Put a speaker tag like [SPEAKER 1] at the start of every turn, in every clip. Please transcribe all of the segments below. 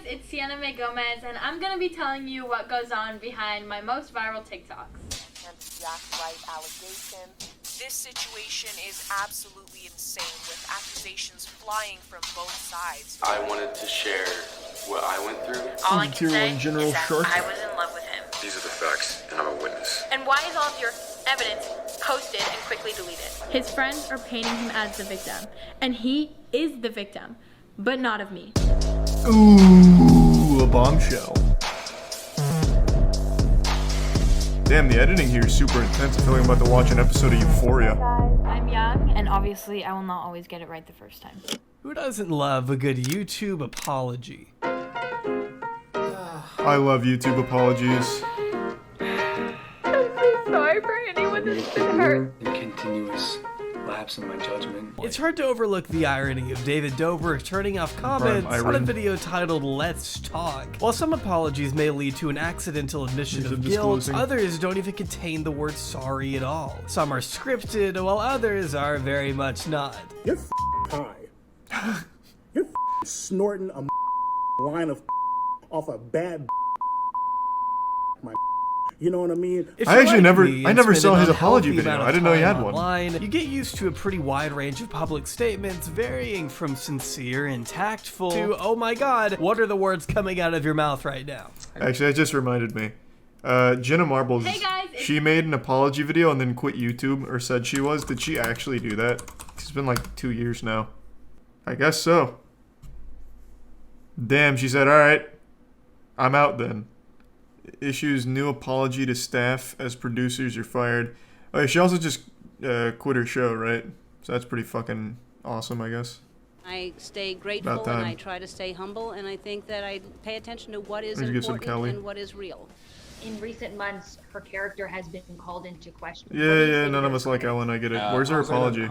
[SPEAKER 1] it's Sienna May Gomez, and I'm gonna be telling you what goes on behind my most viral TikToks.
[SPEAKER 2] This situation is absolutely insane, with accusations flying from both sides.
[SPEAKER 3] I wanted to share what I went through.
[SPEAKER 4] All I can say is that I was in love with him.
[SPEAKER 3] These are the facts, and I'm a witness.
[SPEAKER 1] And why is all of your evidence posted and quickly deleted? His friends are painting him as the victim, and he is the victim, but not of me.
[SPEAKER 5] Ooh, a bombshell. Damn, the editing here is super intense. I feel like I'm about to watch an episode of Euphoria.
[SPEAKER 1] I'm young, and obviously I will not always get it right the first time.
[SPEAKER 6] Who doesn't love a good YouTube apology?
[SPEAKER 5] I love YouTube apologies.
[SPEAKER 1] I'm so sorry for anyone that's been hurt.
[SPEAKER 7] Continuous lapse in my judgment.
[SPEAKER 6] It's hard to overlook the irony of David Dobrik turning off comments on a video titled Let's Talk. While some apologies may lead to an accidental admission of guilt, others don't even contain the word sorry at all. Some are scripted, while others are very much not.
[SPEAKER 8] You're high. You're snorting a line of off a bad my. You know what I mean?
[SPEAKER 5] I actually never saw his apology video. I didn't know he had one.
[SPEAKER 6] Online, you get used to a pretty wide range of public statements, varying from sincere and tactful to, oh my god, what are the words coming out of your mouth right now?
[SPEAKER 5] Actually, that just reminded me. Jenna Marbles,
[SPEAKER 1] hey guys,
[SPEAKER 5] she made an apology video and then quit YouTube, or said she was. Did she actually do that? It's been like 2 years now. I guess so. Damn, she said, alright, I'm out then. Issues new apology to staff as producers are fired. Oh, she also just quit her show, right? So that's pretty fucking awesome, I guess.
[SPEAKER 9] I stay grateful and I try to stay humble, and I think that I pay attention to what is important and what is real.
[SPEAKER 10] In recent months, her character has been called into question.
[SPEAKER 5] Yeah, none of us like Ellen, I get it. Where's her apology?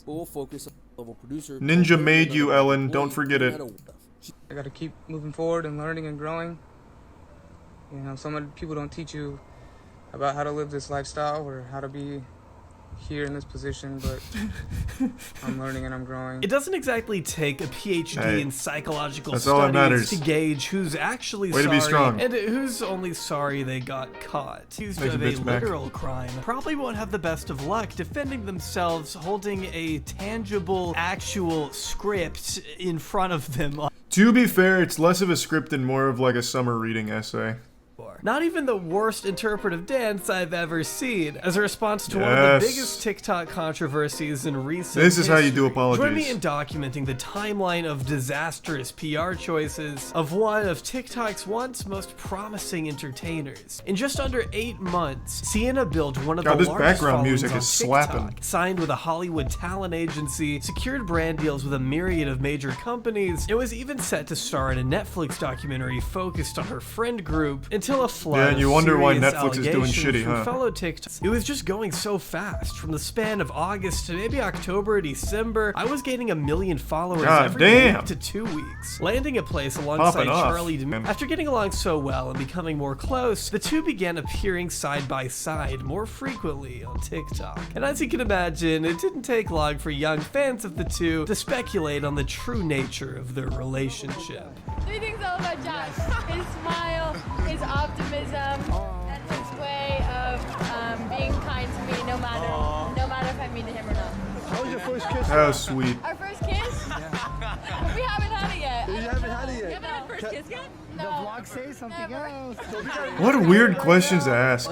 [SPEAKER 11] We'll focus on level producer.
[SPEAKER 5] Ninja made you, Ellen. Don't forget it.
[SPEAKER 12] I gotta keep moving forward and learning and growing. You know, some people don't teach you about how to live this lifestyle or how to be here in this position, but I'm learning and I'm growing.
[SPEAKER 6] It doesn't exactly take a PhD in psychological
[SPEAKER 5] studies
[SPEAKER 6] to gauge who's actually
[SPEAKER 5] Way to be strong.
[SPEAKER 6] and who's only sorry they got caught. Accused of a literal crime probably won't have the best of luck defending themselves holding a tangible, actual script in front of them.
[SPEAKER 5] To be fair, it's less of a script and more of like a summer reading essay.
[SPEAKER 6] Not even the worst interpretive dance I've ever seen. As a response to one of the biggest TikTok controversies in recent
[SPEAKER 5] This is how you do apologies.
[SPEAKER 6] Join me in documenting the timeline of disastrous PR choices of one of TikTok's once most promising entertainers. In just under 8 months, Sienna built one of the
[SPEAKER 5] this
[SPEAKER 6] largest
[SPEAKER 5] background
[SPEAKER 6] followings
[SPEAKER 5] music
[SPEAKER 6] on
[SPEAKER 5] is
[SPEAKER 6] TikTok,
[SPEAKER 5] slapping.
[SPEAKER 6] signed with a Hollywood talent agency, secured brand deals with a myriad of major companies, and was even set to star in a Netflix documentary focused on her friend group until a flood
[SPEAKER 5] and you wonder why
[SPEAKER 6] serious
[SPEAKER 5] Netflix is doing shitty,
[SPEAKER 6] from
[SPEAKER 5] huh?
[SPEAKER 6] fellow TikToks. It was just going so fast. From the span of August to maybe October, December, I was gaining 1 million followers every week to 2 weeks, landing a place alongside Charlie D'Amelio. After getting along so well and becoming more close, the two began appearing side by side more frequently on TikTok. And as you can imagine, it didn't take long for young fans of the two to speculate on the true nature of their relationship.
[SPEAKER 1] 3 things I love about Josh: his smile, his optimism, and his way of being kind to me, no matter if I mean to him or not.
[SPEAKER 8] How was your first kiss?
[SPEAKER 5] How sweet.
[SPEAKER 1] Our first kiss? We haven't had it yet.
[SPEAKER 8] You haven't had it yet?
[SPEAKER 1] You haven't had first kiss yet? No.
[SPEAKER 8] The vlog says something else.
[SPEAKER 5] What weird questions to ask.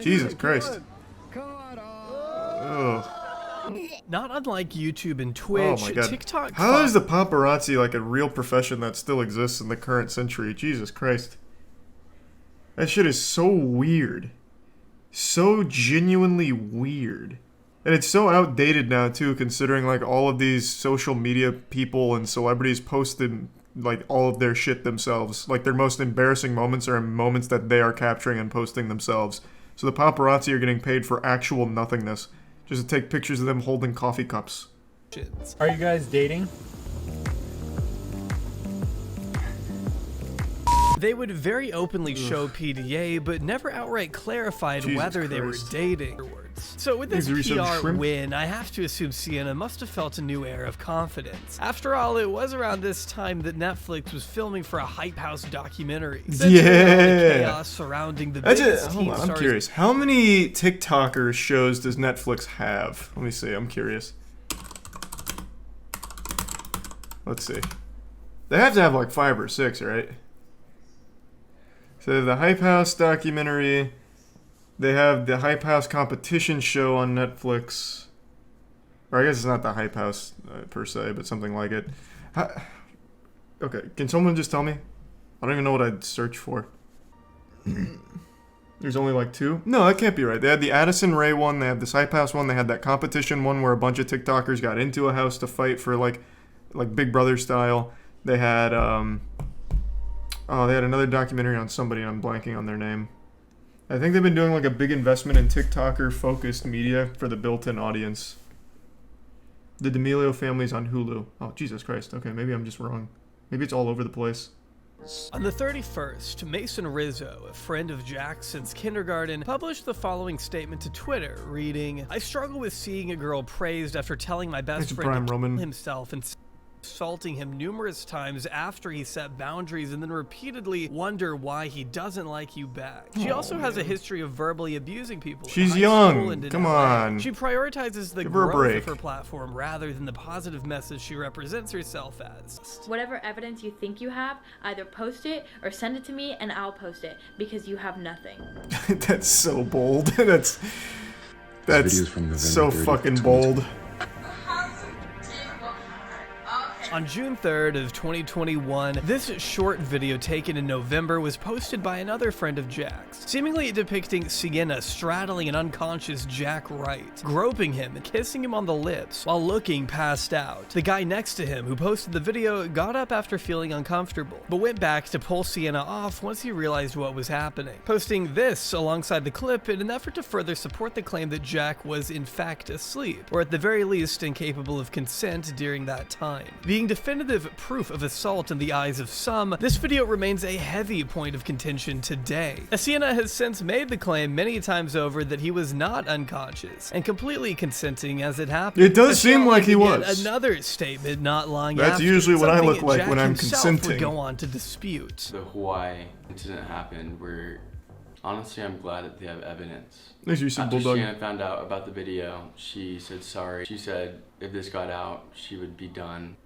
[SPEAKER 5] Jesus Christ. Ugh.
[SPEAKER 6] Not unlike YouTube and Twitch,
[SPEAKER 5] Oh my God.
[SPEAKER 6] TikTok.
[SPEAKER 5] How is the paparazzi like a real profession that still exists in the current century? Jesus Christ. That shit is so weird. So genuinely weird. And it's so outdated now too, considering like all of these social media people and celebrities posted like all of their shit themselves. Like their most embarrassing moments are moments that they are capturing and posting themselves. So the paparazzi are getting paid for actual nothingness. Just to take pictures of them holding coffee cups.
[SPEAKER 13] Are you guys dating?
[SPEAKER 6] They would very openly show PDA, but never outright clarified whether they were dating. months. So with this PR win, I have to assume Sienna must have felt a new air of confidence. After all, it was around this time that Netflix was filming for a Hype House documentary. Chaos surrounding the biggest teen stars.
[SPEAKER 5] I'm curious. How many TikToker shows does Netflix have? Let me see. I'm curious. Let's see. They have to have like 5 or 6, right? So the Hype House documentary. They have the Hype House competition show on Netflix. Or I guess it's not the Hype House per se, but something like it. Okay, can someone just tell me? I don't even know what I'd search for. There's only like 2? No, that can't be right. They had the Addison Rae one, they had this Hype House one, they had that competition one where a bunch of TikTokers got into a house to fight for like Big Brother style. They had they had another documentary on somebody, and I'm blanking on their name. I think they've been doing like a big investment in TikToker focused media for the built-in audience. The D'Amelio Family's on Hulu. Oh, Jesus Christ. Okay, maybe I'm just wrong. Maybe it's all over the place.
[SPEAKER 6] On the 31st, Mason Rizzo, a friend of Jack's since kindergarten, published the following statement to Twitter, reading, "I struggle with seeing a girl praised after telling my best friend to kill himself and assaulting him numerous times after he set boundaries and then repeatedly wonder why he doesn't like you back." She also has a history of verbally abusing people.
[SPEAKER 5] She's young. Come on.
[SPEAKER 6] She prioritizes the growth of her platform rather than the positive message she represents herself as.
[SPEAKER 14] Whatever evidence you think you have, either post it or send it to me and I'll post it because you have nothing.
[SPEAKER 5] That's so bold. That's so fucking bold.
[SPEAKER 6] On June 3rd of 2021, this short video taken in November was posted by another friend of Jack's, seemingly depicting Sienna straddling an unconscious Jack Wright, groping him and kissing him on the lips while looking passed out. The guy next to him who posted the video got up after feeling uncomfortable, but went back to pull Sienna off once he realized what was happening, posting this alongside the clip in an effort to further support the claim that Jack was in fact asleep, or at the very least incapable of consent during that time. Being definitive proof of assault in the eyes of some, this video remains a heavy point of contention today. Sienna has since made the claim many times over that he was not unconscious and completely consenting as it happened.
[SPEAKER 5] It does seem like he was.
[SPEAKER 6] Another statement not long
[SPEAKER 5] That's
[SPEAKER 6] after.
[SPEAKER 5] Usually what I look like
[SPEAKER 6] Jack
[SPEAKER 5] when I'm
[SPEAKER 6] himself
[SPEAKER 5] consenting.
[SPEAKER 6] Would go on to dispute.
[SPEAKER 3] The Hawaii incident happened where, honestly, I'm glad that they have evidence.
[SPEAKER 5] After
[SPEAKER 3] Sienna found out about the video, she said sorry. She said if this got out, she would be done.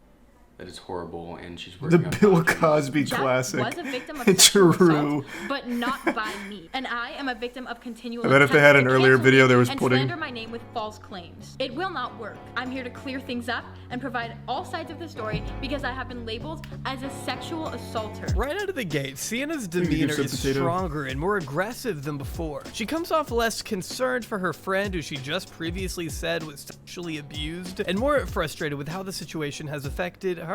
[SPEAKER 3] That is horrible, and she's working
[SPEAKER 5] the
[SPEAKER 3] on
[SPEAKER 5] Bill Cosby
[SPEAKER 14] Jack
[SPEAKER 5] classic.
[SPEAKER 14] was a victim of sexual assault, but not by me. And I am a victim of continual.
[SPEAKER 5] I bet if they had an earlier video, there was pudding.
[SPEAKER 14] And slander my name with false claims. It will not work. I'm here to clear things up and provide all sides of the story because I have been labeled as a sexual assaulter.
[SPEAKER 6] Right out of the gate, Sienna's demeanor is stronger and more aggressive than before. She comes off less concerned for her friend who she just previously said was sexually abused, and more frustrated with how the situation has affected her.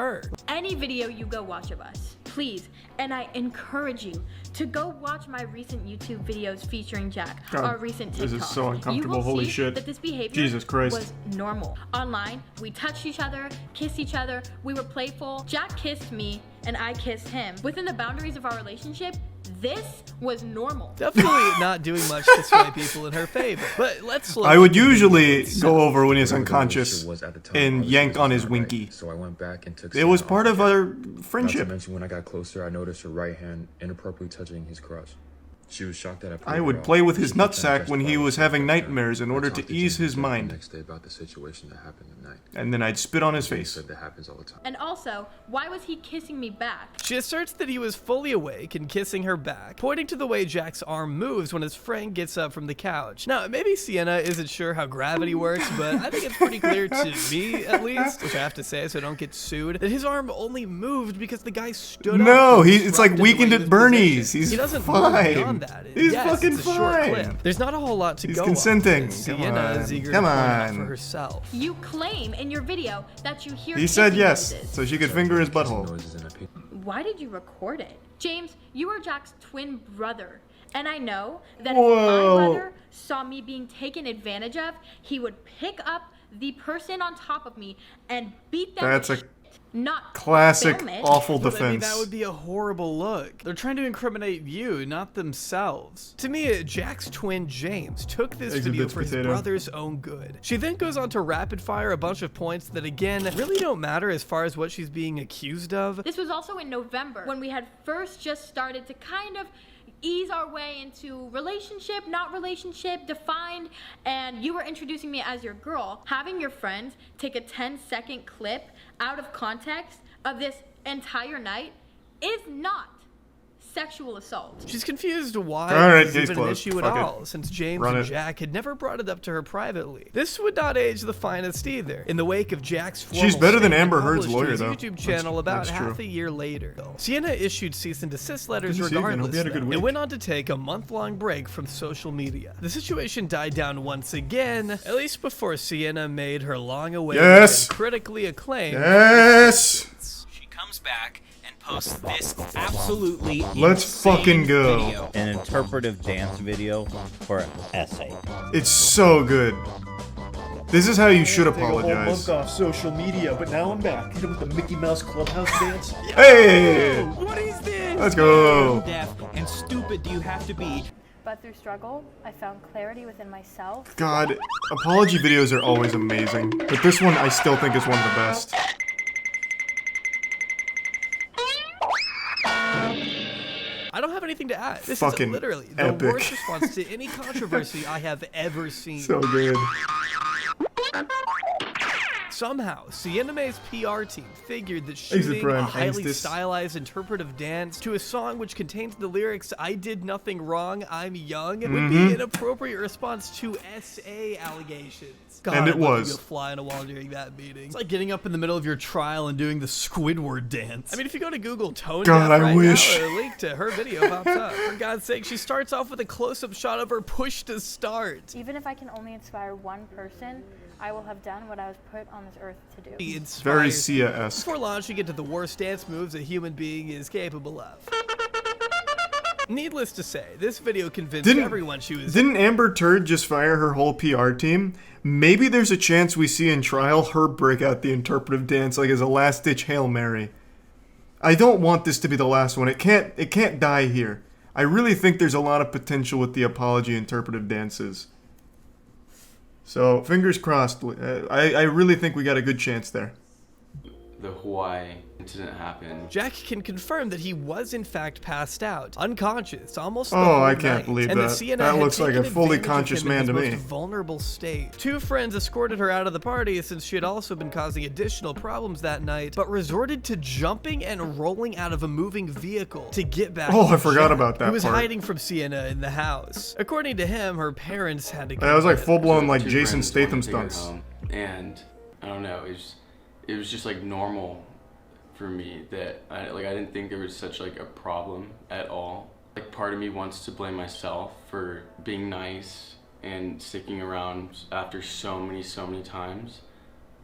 [SPEAKER 14] Any video you go watch of us, please, and I encourage you to go watch my recent YouTube videos featuring Jack, our recent TikTok.
[SPEAKER 5] This is so uncomfortable.
[SPEAKER 14] You will
[SPEAKER 5] Holy
[SPEAKER 14] see
[SPEAKER 5] shit.
[SPEAKER 14] that this behavior
[SPEAKER 5] Jesus Christ.
[SPEAKER 14] was normal. Online, we touched each other, kissed each other, we were playful. Jack kissed me and I kissed him. Within the boundaries of our relationship, this was normal.
[SPEAKER 6] Definitely not doing much to sway people in her favor. But let's look.
[SPEAKER 5] I would usually go over when he's unconscious and yank on his winky.
[SPEAKER 15] So I went back and took
[SPEAKER 5] it was part of our friendship.
[SPEAKER 15] Not to mention when I got closer, I noticed her right hand inappropriately touching his crotch. She was shocked that
[SPEAKER 5] I would play with his nutsack when he was having nightmares in order to ease his mind.
[SPEAKER 15] Next day about the situation that happened at night.
[SPEAKER 5] And then I'd spit on his face.
[SPEAKER 15] That happens all the time.
[SPEAKER 14] And also, why was he kissing me back?
[SPEAKER 6] She asserts that he was fully awake and kissing her back, pointing to the way Jack's arm moves when his friend gets up from the couch. Now, maybe Sienna isn't sure how gravity works, but I think it's pretty clear to me, at least, which I have to say so I don't get sued, that his arm only moved because the guy stood up.
[SPEAKER 5] No, it's like Weekend at Bernie's. He's
[SPEAKER 6] he doesn't
[SPEAKER 5] fine.
[SPEAKER 6] Move beyond that.
[SPEAKER 5] He's
[SPEAKER 6] yes,
[SPEAKER 5] fucking
[SPEAKER 6] it's a short
[SPEAKER 5] fine.
[SPEAKER 6] clip. There's not a whole lot to
[SPEAKER 5] He's
[SPEAKER 6] go
[SPEAKER 5] consenting.
[SPEAKER 6] on. Sienna is eager
[SPEAKER 5] Come
[SPEAKER 6] to point out
[SPEAKER 5] on.
[SPEAKER 6] for herself.
[SPEAKER 14] You claim in your video that you hear
[SPEAKER 5] He said
[SPEAKER 14] kissing
[SPEAKER 5] yes,
[SPEAKER 14] noises.
[SPEAKER 5] so she could finger his butthole.
[SPEAKER 14] Why did you record it? James, you are Jack's twin brother. And I know that
[SPEAKER 5] Whoa.
[SPEAKER 14] if my brother saw me being taken advantage of, he would pick up the person on top of me and beat them.
[SPEAKER 5] That's a
[SPEAKER 14] not
[SPEAKER 5] classic
[SPEAKER 14] film it.
[SPEAKER 5] awful
[SPEAKER 6] But,
[SPEAKER 5] defense.
[SPEAKER 6] I mean, that would be a horrible look. They're trying to incriminate you, not themselves. To me, Jack's twin James took this video for his brother's own good. She then goes on to rapid fire a bunch of points that, again, really don't matter as far as what she's being accused of.
[SPEAKER 14] This was also in November when we had first just started to kind of ease our way into relationship, not relationship, defined, and you were introducing me as your girl. Having your friends take a 10-second clip out of context of this entire night is not sexual assault.
[SPEAKER 6] She's confused why it's even an issue at all, since James and
[SPEAKER 5] it.
[SPEAKER 6] Jack had never brought it up to her privately. This would not age the finest either. In the wake of Jack's formal
[SPEAKER 5] She's better than
[SPEAKER 6] statement
[SPEAKER 5] Amber Heard's
[SPEAKER 6] published to
[SPEAKER 5] lawyer,
[SPEAKER 6] his
[SPEAKER 5] though.
[SPEAKER 6] YouTube channel about half a year later. Sienna issued cease and desist letters regardless, and went on to take a month-long break from social media. The situation died down once again, at least before Sienna made her long-awaited and critically acclaimed.
[SPEAKER 16] She comes back and posts this absolutely
[SPEAKER 5] Let's fucking go.
[SPEAKER 16] video.
[SPEAKER 17] An interpretive dance video for an essay.
[SPEAKER 5] It's so good. This is how you should
[SPEAKER 4] Take a whole
[SPEAKER 5] apologize.
[SPEAKER 4] month off social media, but now I'm back. Hit him with the Mickey Mouse Clubhouse dance.
[SPEAKER 5] Hey!
[SPEAKER 16] What is this?
[SPEAKER 5] Let's go.
[SPEAKER 16] How deaf and stupid do you have to be?
[SPEAKER 18] But through struggle, I found clarity within myself.
[SPEAKER 5] God, apology videos are always amazing, but this one I still think is one of the best.
[SPEAKER 6] I don't have anything to add. This
[SPEAKER 5] Fucking
[SPEAKER 6] is literally the
[SPEAKER 5] epic.
[SPEAKER 6] worst response to any controversy I have ever seen.
[SPEAKER 5] So good.
[SPEAKER 6] Somehow, Sienna May's PR team figured that
[SPEAKER 5] Exit
[SPEAKER 6] shooting
[SPEAKER 5] Prime,
[SPEAKER 6] a highly
[SPEAKER 5] Angstis.
[SPEAKER 6] stylized interpretive dance to a song which contains the lyrics "I did nothing wrong, I'm young" would be an appropriate response to SA allegations. God,
[SPEAKER 5] And it
[SPEAKER 6] I'd love to
[SPEAKER 5] was.
[SPEAKER 6] be a fly on a wall during that meeting. It's like getting up in the middle of your trial and doing the Squidward dance. I mean, if you go to Google tone
[SPEAKER 5] God,
[SPEAKER 6] deaf
[SPEAKER 5] I
[SPEAKER 6] right
[SPEAKER 5] wish.
[SPEAKER 6] now, a link to her video pops up. For God's sake, she starts off with a close-up shot of her push to start.
[SPEAKER 18] Even if I can only inspire one person, I will have done what I was put on this earth to do.
[SPEAKER 5] Very Sia-esque.
[SPEAKER 6] Before launching into the worst dance moves a human being is capable of. Needless to say, this video convinced everyone she was.
[SPEAKER 5] Didn't Amber Turd just fire her whole PR team? Maybe there's a chance we see in trial her break out the interpretive dance like as a last-ditch Hail Mary. I don't want this to be the last one. It can't die here. I really think there's a lot of potential with the apology interpretive dances. So, fingers crossed. I really think we got a good chance there.
[SPEAKER 3] The Hawaii incident happened.
[SPEAKER 6] Jack can confirm that he was in fact passed out, unconscious, almost the
[SPEAKER 5] Oh,
[SPEAKER 6] whole
[SPEAKER 5] I can't
[SPEAKER 6] night,
[SPEAKER 5] believe
[SPEAKER 6] and
[SPEAKER 5] that.
[SPEAKER 6] Sienna
[SPEAKER 5] That
[SPEAKER 6] had
[SPEAKER 5] looks like a
[SPEAKER 6] taken
[SPEAKER 5] fully
[SPEAKER 6] advantage of
[SPEAKER 5] conscious
[SPEAKER 6] him in
[SPEAKER 5] man
[SPEAKER 6] his
[SPEAKER 5] to
[SPEAKER 6] most
[SPEAKER 5] me.
[SPEAKER 6] vulnerable state. Two friends escorted her out of the party since she had also been causing additional problems that night, but resorted to jumping and rolling out of a moving vehicle to get back.
[SPEAKER 5] Oh,
[SPEAKER 6] to
[SPEAKER 5] I forgot
[SPEAKER 6] Jack,
[SPEAKER 5] about that
[SPEAKER 6] who was
[SPEAKER 5] part.
[SPEAKER 6] hiding from Sienna in the house. According to him, her parents had to.
[SPEAKER 5] That was like
[SPEAKER 6] get
[SPEAKER 5] full-blown like
[SPEAKER 3] Two
[SPEAKER 5] Jason
[SPEAKER 3] friends wanted
[SPEAKER 5] Statham
[SPEAKER 3] to take her
[SPEAKER 5] stunts.
[SPEAKER 3] home, and I don't know, it was just like normal for me that I didn't think there was such like a problem at all. Like part of me wants to blame myself for being nice and sticking around after so many times,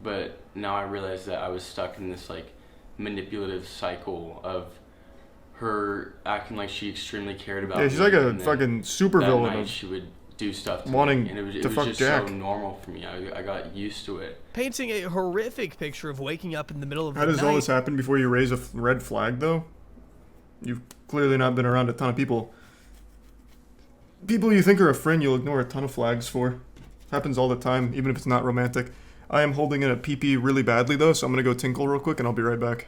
[SPEAKER 3] but now I realize that I was stuck in this like manipulative cycle of her acting like she extremely cared about me.
[SPEAKER 5] Yeah, she's like a
[SPEAKER 3] and then
[SPEAKER 5] fucking supervillain
[SPEAKER 3] that night
[SPEAKER 5] of
[SPEAKER 3] she would do stuff to
[SPEAKER 5] wanting
[SPEAKER 3] me, and it was
[SPEAKER 5] to fuck
[SPEAKER 3] just
[SPEAKER 5] Jack.
[SPEAKER 3] so normal for me. I got used to it.
[SPEAKER 6] painting a horrific picture of waking up in the middle of
[SPEAKER 5] How
[SPEAKER 6] the
[SPEAKER 5] does
[SPEAKER 6] night.
[SPEAKER 5] all this happen before you raise a red flag, though? You've clearly not been around a ton of people. People you think are a friend, you'll ignore a ton of flags for. Happens all the time, even if it's not romantic. I am holding in a pee-pee really badly, though, so I'm gonna go tinkle real quick, and I'll be right back.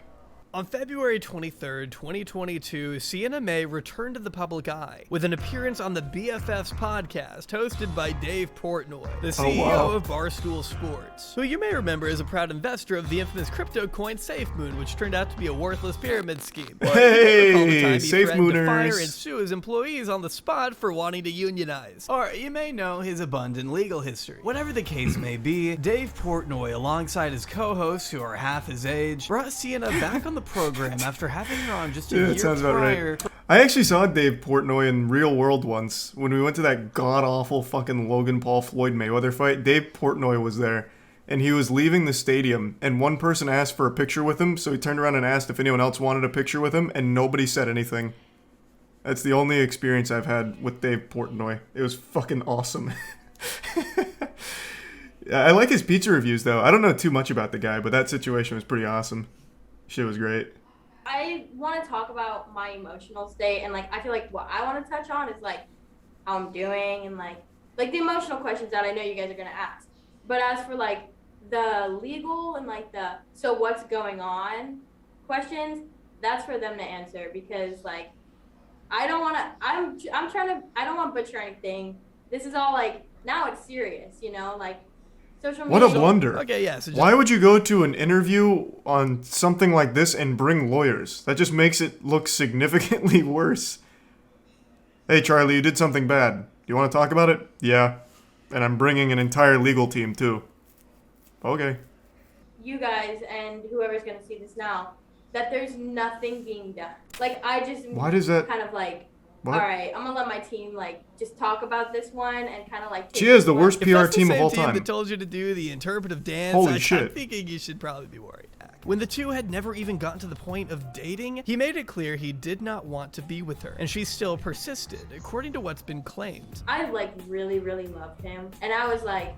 [SPEAKER 6] On February 23rd, 2022, Sienna May returned to the public eye with an appearance on the BFFs podcast hosted by Dave Portnoy, the CEO of Barstool Sports, who you may remember as a proud investor of the infamous crypto coin SafeMoon, which turned out to be a worthless pyramid scheme.
[SPEAKER 5] Hey,
[SPEAKER 6] SafeMooners! To fire and
[SPEAKER 5] SafeMooners!
[SPEAKER 6] sue his employees on the spot for wanting to unionize. Or you may know his abundant legal history. Whatever the case may be, Dave Portnoy, alongside his co-hosts who are half his age, brought Sienna back on the program after having her on just a
[SPEAKER 5] Yeah,
[SPEAKER 6] year
[SPEAKER 5] that sounds about
[SPEAKER 6] prior.
[SPEAKER 5] right. I actually saw Dave Portnoy in real world once when we went to that god-awful fucking Logan Paul Floyd Mayweather fight. Dave Portnoy was there, and he was leaving the stadium, and one person asked for a picture with him, so he turned around and asked if anyone else wanted a picture with him, and nobody said anything. That's the only experience I've had with Dave Portnoy. It was fucking awesome. I like his pizza reviews, though. I don't know too much about the guy, but that situation was pretty awesome. Shit was great.
[SPEAKER 19] I want to talk about my emotional state, and like I feel like what I want to touch on is like how I'm doing and like the emotional questions that I know you guys are gonna ask. But as for like the legal and like the so what's going on questions, that's for them to answer, because like I don't want to. I'm trying to. I don't want to butcher anything. This is all like now it's serious, you know, like.
[SPEAKER 5] What a blunder.
[SPEAKER 6] Okay, yeah. So
[SPEAKER 5] why would you go to an interview on something like this and bring lawyers? That just makes it look significantly worse. Hey, Charlie, you did something bad. Do you want to talk about it? Yeah. And I'm bringing an entire legal team, too. Okay.
[SPEAKER 19] You guys and whoever's going to see this now, that there's nothing being done. Like, I just
[SPEAKER 5] Why does that...
[SPEAKER 19] kind of like... What? All right, I'm gonna let my team like just talk about this one and kind of like.
[SPEAKER 5] She has the worst PR team of all time.
[SPEAKER 6] That told you to do the interpretive dance.
[SPEAKER 5] Holy shit!
[SPEAKER 6] I'm thinking you should probably be worried. When the two had never even gotten to the point of dating, he made it clear he did not want to be with her, and she still persisted, according to what's been claimed.
[SPEAKER 19] I like really loved him, and I was like,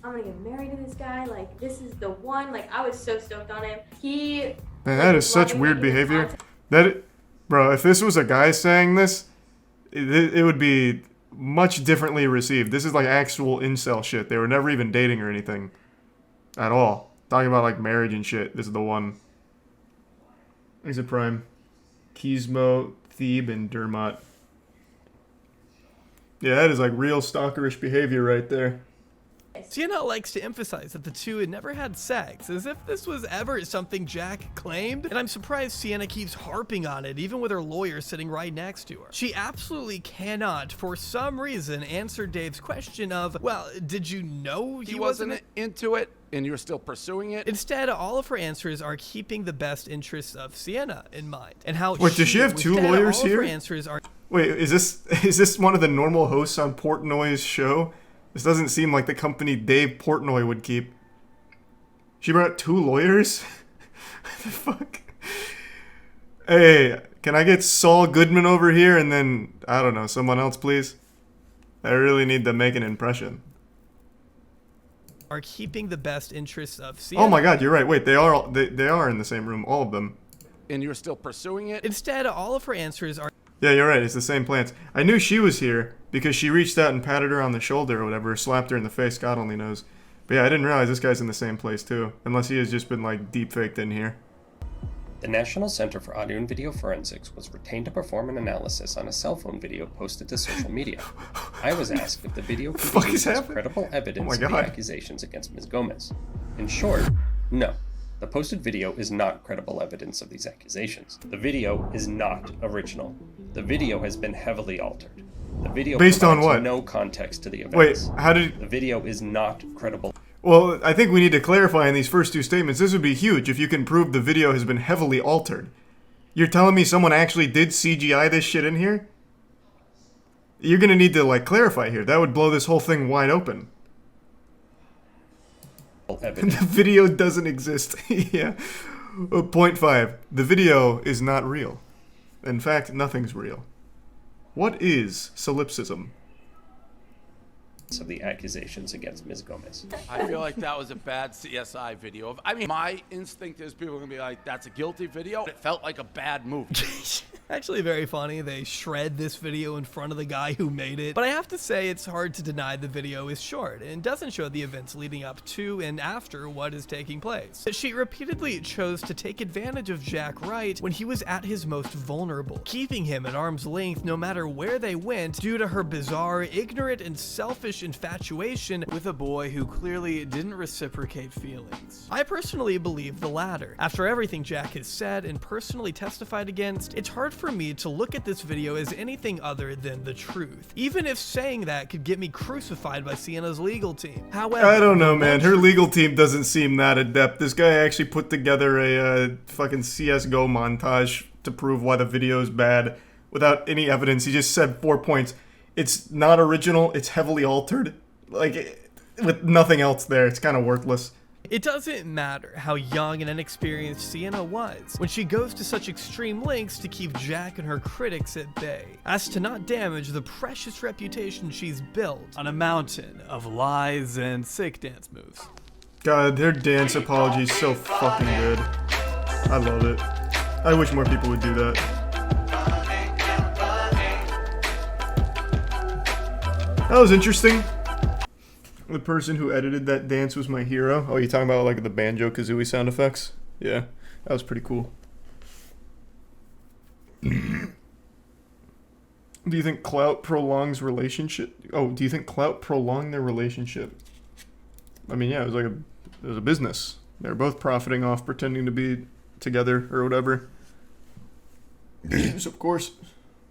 [SPEAKER 19] I'm gonna get married to this guy. Like, this is the one. Like, I was so stoked on him. Man,
[SPEAKER 5] that is such weird behavior. Bro, if this was a guy saying this. It would be much differently received. This is like actual incel shit. They were never even dating or anything. At all. Talking about like marriage and shit. This is the one. Exit Prime. Gizmo, Thebe, and Dermot. Yeah, that is like real stalkerish behavior right there.
[SPEAKER 6] Sienna likes to emphasize that the two had never had sex, as if this was ever something Jack claimed, and I'm surprised Sienna keeps harping on it, even with her lawyer sitting right next to her. She absolutely cannot, for some reason, answer Dave's question of, well, did you know he wasn't
[SPEAKER 20] into it, and you're still pursuing it?
[SPEAKER 6] Instead, all of her answers are keeping the best interests of Sienna in mind, and how
[SPEAKER 5] Wait, does she have two lawyers here?
[SPEAKER 6] Her answers are
[SPEAKER 5] Wait, is this one of the normal hosts on Portnoy's show? This doesn't seem like the company Dave Portnoy would keep. She brought two lawyers? What the fuck? Hey, can I get Saul Goodman over here and then, I don't know, someone else, please? I really need to make an impression.
[SPEAKER 6] Are keeping the best interests of Sienna.
[SPEAKER 5] Oh my god, you're right. Wait, they are in the same room, all of them.
[SPEAKER 20] And you're still pursuing it?
[SPEAKER 6] Instead, all of her answers are...
[SPEAKER 5] Yeah, you're right. It's the same plants. I knew she was here because she reached out and patted her on the shoulder or whatever, slapped her in the face, God only knows. But yeah, I didn't realize this guy's in the same place too, unless he has just been like deep faked in here.
[SPEAKER 21] The National Center for Audio and Video Forensics was retained to perform an analysis on a cell phone video posted to social media. I was asked if the video could be used as credible evidence of the accusations against Ms. Gomez. In short, no. The posted video is not credible evidence of these accusations. The video is not original. The video has been heavily altered. The video
[SPEAKER 5] based on what?
[SPEAKER 21] No context to the events.
[SPEAKER 5] Wait, how did...
[SPEAKER 21] The video is not credible.
[SPEAKER 5] Well, I think we need to clarify in these first two statements. This would be huge if you can prove the video has been heavily altered. You're telling me someone actually did CGI this shit in here? You're gonna need to, like, clarify here. That would blow this whole thing wide open. The video doesn't exist. Yeah. Point 5. The video is not real. In fact, nothing's real. What is solipsism?
[SPEAKER 21] Of the accusations against Ms. Gomez.
[SPEAKER 20] I feel like that was a bad CSI video. I mean, my instinct is people are going to be like, that's a guilty video. It felt like a bad movie.
[SPEAKER 6] Actually very funny. They shred this video in front of the guy who made it. But I have to say it's hard to deny the video is short and doesn't show the events leading up to and after what is taking place. She repeatedly chose to take advantage of Jack Wright when he was at his most vulnerable, keeping him at arm's length no matter where they went due to her bizarre, ignorant, and selfish infatuation with a boy who clearly didn't reciprocate feelings. I personally believe the latter. After everything Jack has said and personally testified against, it's hard for me to look at this video as anything other than the truth, even if saying that could get me crucified by Sienna's legal team. However,
[SPEAKER 5] I don't know, man. Her legal team doesn't seem that adept. This guy actually put together a fucking CSGO montage to prove why the video is bad without any evidence. He just said 4 points. It's not original, it's heavily altered. Like, with nothing else there, it's kind of worthless.
[SPEAKER 6] It doesn't matter how young and inexperienced Sienna was when she goes to such extreme lengths to keep Jack and her critics at bay, as to not damage the precious reputation she's built on a mountain of lies and sick dance moves.
[SPEAKER 5] God, their dance apology is so fucking good. I love it. I wish more people would do that. That was interesting. The person who edited that dance was my hero. Oh, you talking about like the Banjo-Kazooie sound effects? Yeah, that was pretty cool. Do you think clout prolongs relationship? Oh, do you think clout prolonged their relationship? I mean, yeah, it was a business. They were both profiting off pretending to be together or whatever. So of course.